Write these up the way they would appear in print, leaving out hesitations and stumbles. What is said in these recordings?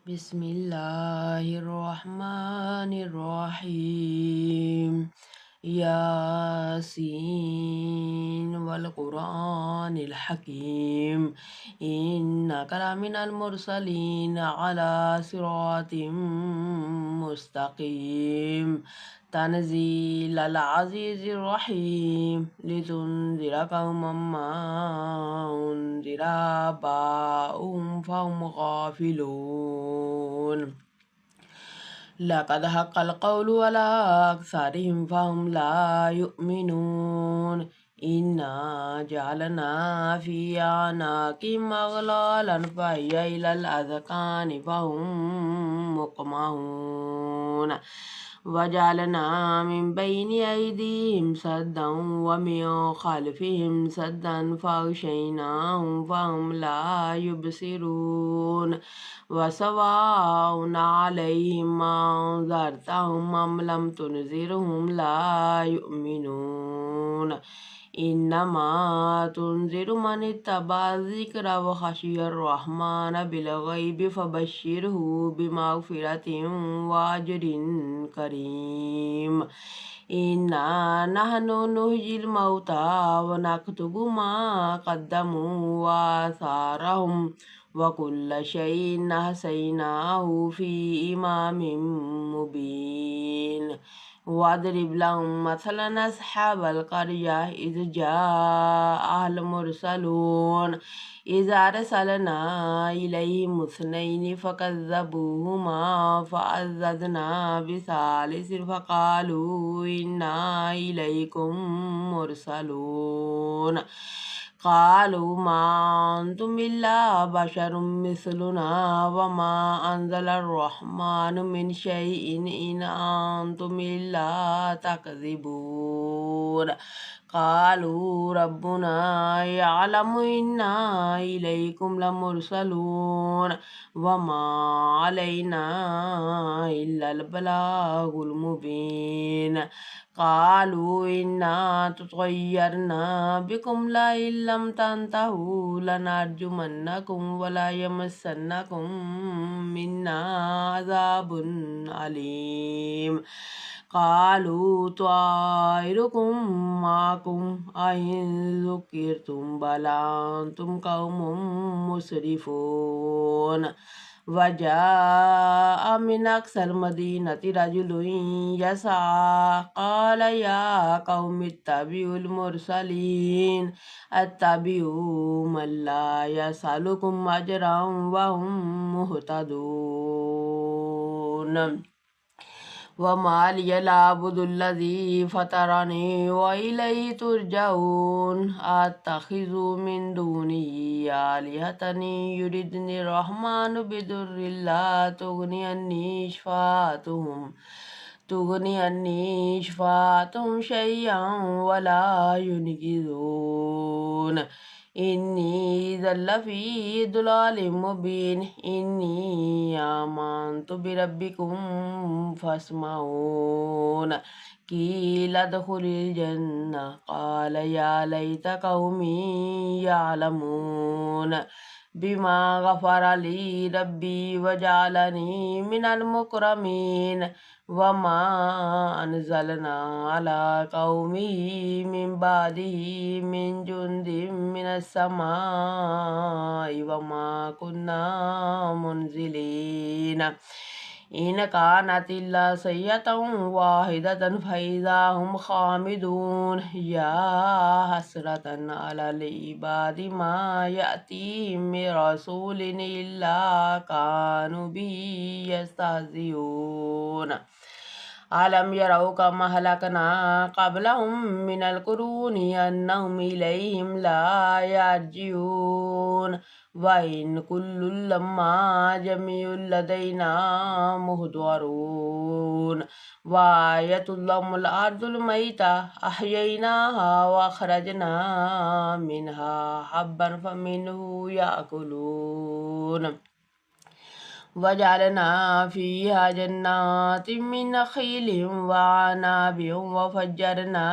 बिस्मिल्लाहिर्रहमानिर्रहीम। यासीन वल कुरानिल हकीम। इन्नका लमिनल मुरसलीन अला सिरातिम मुस्तकीम। तनज़ीलल अज़ीज़िर रहीम। लितुन्ज़िरा कौमम मा उन्ज़िरा आबाउहुम फहुम गाफ़िलून। लक़द हक़्क़ल क़ौलु अला अक्सरिहिम फ़हुम ला युमिनून। इन्ना जअलना फ़ी अनाक़िहिम अग़लालन फ़हिय इलल अज़क़ानि फ़हुम मुक़महून। वजअलना मिन बैनि अयदीहिम सद्दन व मिन ख़ल्फ़िहिम सद्दन फ़अग़शयनाहुम फ़हुम ला युबसिरून। वसवाउन अलैहिम अअन्ज़रतहुम अम लम तुनज़िरहुम ला युमिनून। इन्नमा तुनज़िरु मन इत्तबअ ज़िक्र व ख़शियर रहमान बिलग़ैबि फ़बश्शिरहु बिमग़फ़िरतिन व अज्रिन करीम। इन्ना नहनु नुह्यिल मौता व नक्तुबु मा क़द्दमू व आसारहुम व कुल्ल शैइन अहसैनाहु फ़ी इमामिम मुबीन। वद्रिब लहुम मसलन अस्हाबल क़र्यह इज़ जाअहल मुरसलून। इज़ अरसलना इलैहिम इस्नैनि फ़कज़्ज़बूहुमा फ़अज़्ज़ज़ना बिसालिसिन फ़क़ालू इन्ना इलैकुम मुरसलून। क़ालू मा अंतुम इल्ला बशरुम मिस्लुना व मा अनज़लर रहमानु मिन शैइन इन अंतुम इल्ला तकज़िबून। क़ालू रब्बुना यअलमु इन्ना इलैकुम लमुरसलून व मा अलैना इल्लल बलागुल मुबीन। क़ालू इन्ना ततय्यरना बिकुम लइन लम तंतहू लनरजुमन्नकुम व लयमस्सन्नकुम मिन्ना अज़ाबुन अलीम। क़ालू त्वाइरुकुम माकुम अइन ज़ुक्किरतुम बल अंतुम क़ौमुम मुस्रिफ़ून। वजाअ मिन अक़सल मदीनति रजुलुन यसअ क़ाल या क़ौमि इत्तबिउल मुरसलीन। अत्तबिउ मन ला यसअलुकुम अजरन व हुम मुहतदून। वमा लिय ला अअबुदुल्लज़ी फ़तरनी व इलैहि तुरजऊन। अत्तख़िज़ु मिन दूनिही आलिहतन युरिदुनि रहमानु बिदुर्रिन ला तुग़नि अन्नी शफ़ाअतुहुम शैअन व ला युनक़िज़ून। इन्नी इज़्ज़न लफ़ी ज़लालिम मुबीन। इन्नी आमनतु बिरब्बिकुम फ़स्मऊन। क़ील उद्ख़ुलिल जन्नह क़ाल या लैत क़ौमी यअलमून। बिमा ग़फ़र ली रब्बी वजअलनी मिनल मुकरमीन। वमा अनज़लना अला क़ौमिही मिन बअदिही मिन जुन्दिन मिनस समाइ वमा कुन्ना मुनज़िलीन। इन कानत इल्ला सय्यतन वाहिदतन फ़इज़ा हुम ख़ामिदून। या हसरतन अलल इबादि मा यअतीहिम मिन रसूलिन इल्ला कानू बिही यस्तहज़िऊन। अलम यरौ कम अहलकना क़ब्लहुम मिनल क़ुरूनि अन्नहुम इलैहिम ला यर्जिऊन। व इन कुल्लुन लम्मा जमीउन लदैना मुहदरून। व आयतुल लहुमुल अर्दुल मैता अहयैनाहा व अख़रजना मिनहा हब्बन फ़मिन्हु यअकुलून। وجعلنا فيها جنات من نخيل وعناب وفجرنا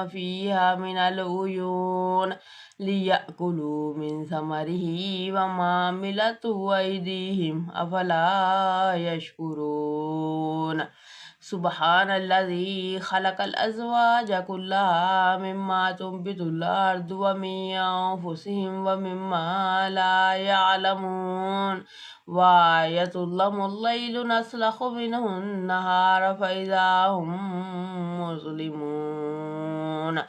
فيها من العيون ليأكلوا من ثمره وما عملته أيديهم أفلا يشكرون سبحان الذي خلق الأزواج كلها مما تنبت الأرض ومن أنفسهم ومما لا يعلمون وآية لهم الليل نسلخ منه النهار فإذا هم مظلمون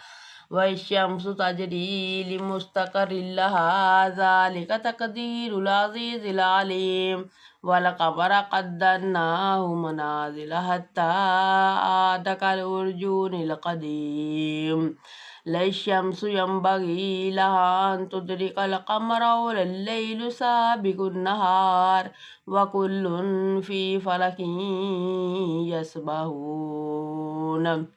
والشمس تجري لمستقر لها ذلك تقدير العزيز العليم والقمر قدرناه منازل حتى عاد كالعرجون القديم لا الشمس ينبغي لها أن تدرك القمر ولا الليل سابق النهار وكل في فلك يسبحون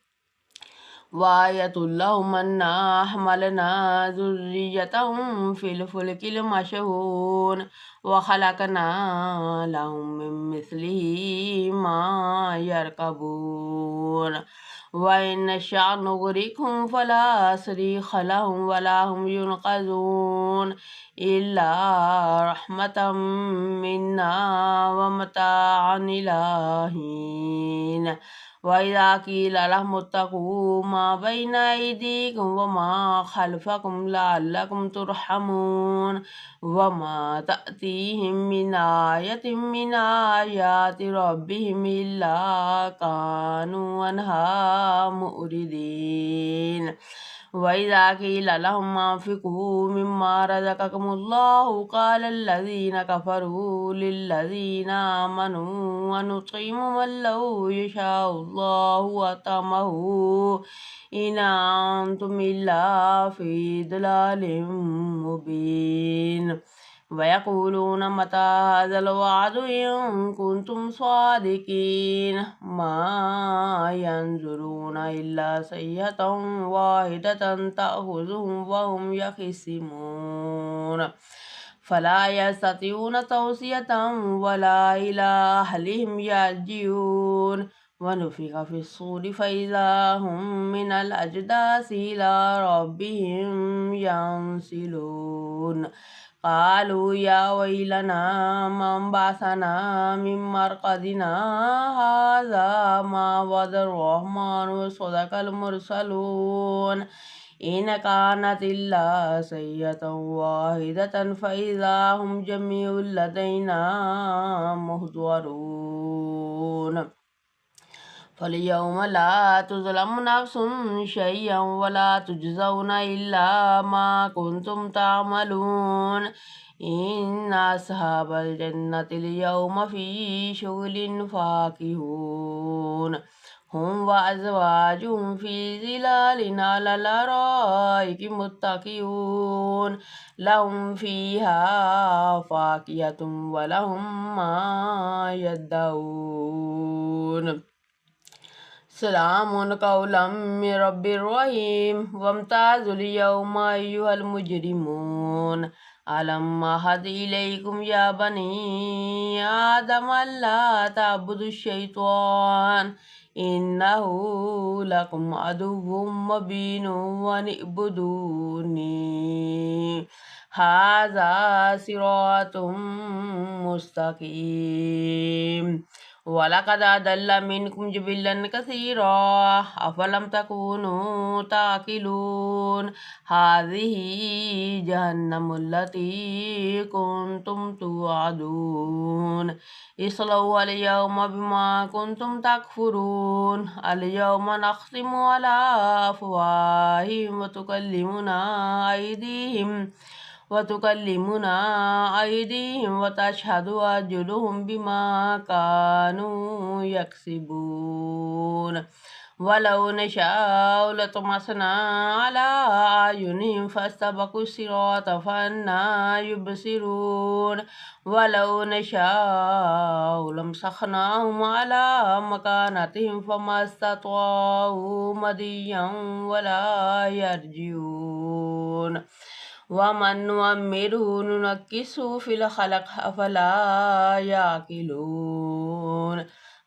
وآية لهم أنا حملنا ذريتهم في الفلك المشحون وخلقنا لهم من مثله ما يركبون وإن نشأ نغرقهم فلا صريخ لهم ولا هم ينقذون إلا رحمة منا ومتاعا إلى حين وإذا قيل لهم اتقوا ما بين أيديكم وما خلفكم لعلكم ترحمون وما تأتيهم من آية من آيات ربهم إلا كانوا عنها مؤردين وإذا قيل لهم أنفقوا مما رزقكم الله قال الذين كفروا للذين آمنوا ونطعم من لو يشاء الله وأطعمه إن أنتم إلا في ضلال مبين ويقولون متى هذا الوعد إن كنتم صادقين ما ينظرون إلا صيحة واحدة تأخذهم وهم يخصمون فلا يستطيعون توصية ولا إلى أهلهم يرجعون ونفخ في الصور فإذا هم من الأجداث إلى ربهم ينسلون قالوا يا ويلنا من بعثنا من مرقدنا هذا ما وعد الرحمن وصدق المرسلون إن كانت إلا سيئة واحدة فإذا هم جميع لدينا محضرون فاليوم لا تظلم نفس شيئا ولا تجزون إلا ما كنتم تعملون إن أصحاب الجنة اليوم في شغل فاكهون هم وأزواجهم في ظلال على الأرائك متكئون لهم فيها فاكهة ولهم ما يدعون سلام قولا من رب رحيم وامتازوا اليوم أيها المجرمون ألم أعهد إليكم يا بني آدم ألا تعبدوا الشيطان إنه لكم عدو مبين وأن اعبدوني هذا صراط مستقيم ولقد أضل منكم جبلا كثيرا أفلم تكونوا تعقلون هذه جهنم التي كنتم توعدون اصلوها اليوم بما كنتم تكفرون اليوم نختم على أفواههم وتكلمنا أيديهم وتشهد أرجلهم بما كانوا يكسبون ولو نشاء لطمسنا على أعينهم فاستبقوا الصراط فأنى يبصرون ولو نشاء لمسخناهم على مكانتهم فما استطاعوا مضيا ولا يرجعون वमन नुअम्मिरहु नुनक्किसहु फिल खल्क़ अफ़ला याक़िलून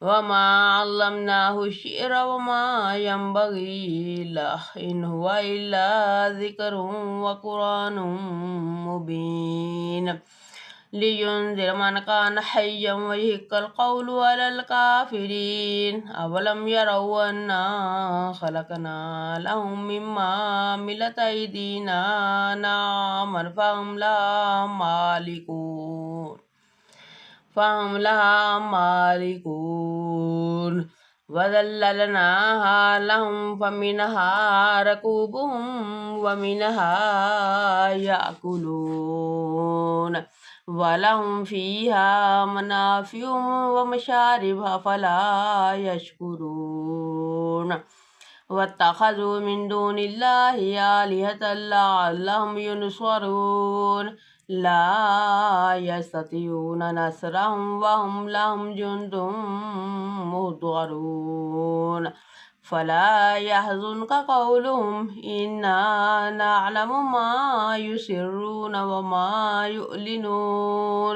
वमा अल्लमनाहु शिअर वमा यंबग़ी लहु इन हुवा इल्ला ज़िक्रुन व क़ुरआनुम मुबीन लियुनज़िर मन कान हय्यन व यहिक़्क़ल क़ौलु अलल काफ़िरीन अवलम यरौ अन्ना ख़लक़ना लहुम मिम्मा अमिलत अयदीना अनआमन फ़हम लहा मालिकून वज़ल्ललनाहा लहुम फ़मिनहा रकूबुहुम वमिनहा याकुलून वलहुम फ़ीहा मनाफ़िउ वमशारिब अफ़ला यशकुरून वत्तख़ज़ू मिन दूनिल्लाहि आलिहतन लअल्लहुम युनस्वरून ला यस्ततिऊन नस्रहुम वहुम लहुम जुन्दुम मुहज़रून फला यहज़ुनक क़ौलुहुम इन्ना नअलमु मा युसिर्रून वमा युअलिनून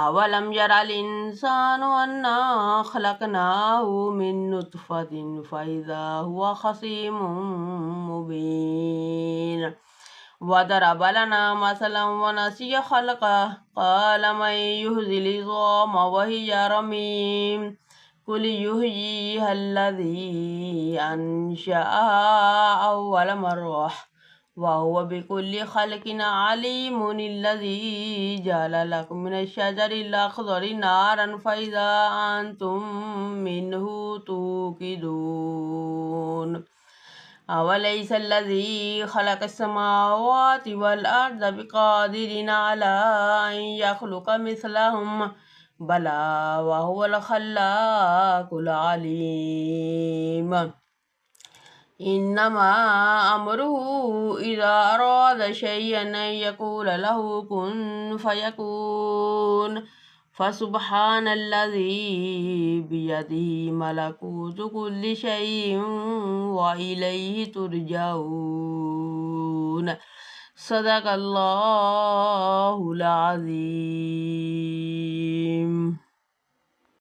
अवलम यरल इंसानु अन्ना खलकनाहु मिन नुतफ़तिन फ़इज़ा हुवा ख़सीमुम मुबीन वदरब लना मसलन वनसिय ख़ल्क़ह क़ाल मन युहयिल इज़ाम वहिय रमीम कुल युहयिहा अल्लज़ी अंशअहा अव्वल मर्रह वहुव बिकुल्लि ख़ल्क़िन अलीमुन अल्लज़ी जअल लकुम मिनश शजरिल अख़ज़रि नारन फ़इज़ा अंतुम मिन्हु तूक़िदून अवलैसा अल्लज़ी ख़लक़स समावाति वल अर्ज़ बिक़ादिरिन अला अन यख़्लुक़ मिस्लहुम बला वहुवल ख़ल्लाक़ुल अलीम इन्नमा अम्रुहु इज़ा अराद शयअन अन यक़ूल लहु कुन फ़यकून फ़सुब्हानल्लज़ी बियदिही मलकूतु कुल्लि शैइन व इलैहि तुरजऊन सदक़ल्लाहुल अज़ीम।